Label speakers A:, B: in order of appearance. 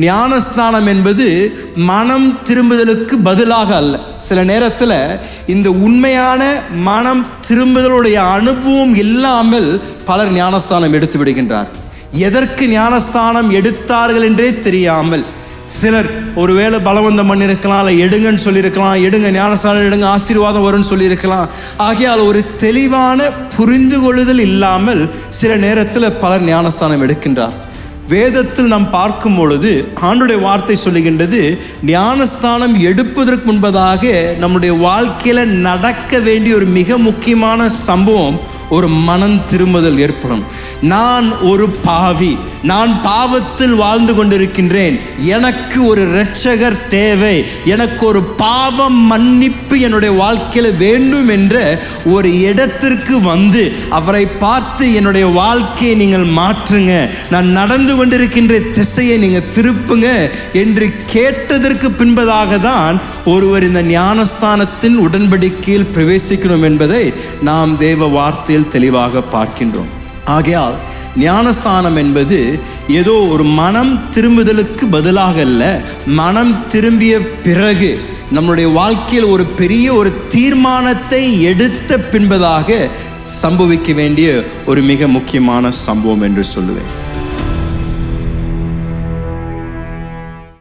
A: ஞானஸ்தானம் என்பது மனம் திரும்புதலுக்கு பதிலாக அல்ல. சில நேரத்தில் இந்த உண்மையான மனம் திரும்புதலுடைய அனுபவம் இல்லாமல் பலர் ஞானஸ்தானம் எடுத்து விடுகின்றார். எதற்கு ஞானஸ்தானம் எடுத்தார்கள் என்றே தெரியாமல் சிலர் ஒருவேளை பலவந்தம் பண்ணியிருக்கலாம், இல்லை எடுங்கன்னு சொல்லியிருக்கலாம், எடுங்க ஞானஸ்தானம் எடுங்க ஆசீர்வாதம் வரும்னு சொல்லியிருக்கலாம். ஆகையால் ஒரு தெளிவான புரிந்து கொள்ளுதல் இல்லாமல் சில நேரத்தில் பலர் ஞானஸ்தானம் எடுக்கின்றார். வேதத்தில் நாம் பார்க்கும் பொழுது ஆண்டவருடைய வார்த்தை சொல்லுகின்றது, ஞானஸ்தானம் எடுப்பதற்கு முன்பதாக நம்முடைய வாழ்க்கையில நடக்க வேண்டிய ஒரு மிக முக்கியமான சம்பவம் ஒரு மனம் திரும்புதல் ஏற்படும். நான் ஒரு பாவி, நான் பாவத்தில் வாழ்ந்து கொண்டிருக்கின்றேன், எனக்கு ஒரு இரட்சகர் தேவை, எனக்கு ஒரு பாவம் மன்னிப்பு என்னுடைய வாழ்க்கையில வேண்டும் என்ற ஒரு இடத்திற்கு வந்து அவரை பார்த்து என்னுடைய வாழ்க்கையை நீங்கள் மாற்றுங்க, நான் நடந்து கொண்டிருக்கின்ற திசையை நீங்க திருப்புங்க என்று கேட்டதற்கு பின்பதாக தான் ஒருவர் இந்த ஞானஸ்தானத்தின் உடன்படிக்கையில் பிரவேசிக்கணும் என்பதை நாம் தேவ வார்த்தையில் தெளிவாக பார்க்கின்றோம். ஆகையால் ஞானஸ்தானம் என்பது ஏதோ ஒரு மனம் திரும்புதலுக்கு பதிலாக அல்ல, மனம் திரும்பிய பிறகு நம்முடைய வாழ்க்கையில் ஒரு பெரிய ஒரு தீர்மானத்தை எடுத்த பின்பதாக சம்பவிக்க வேண்டிய ஒரு மிக முக்கியமான சம்பவம் என்று சொல்லுவேன்.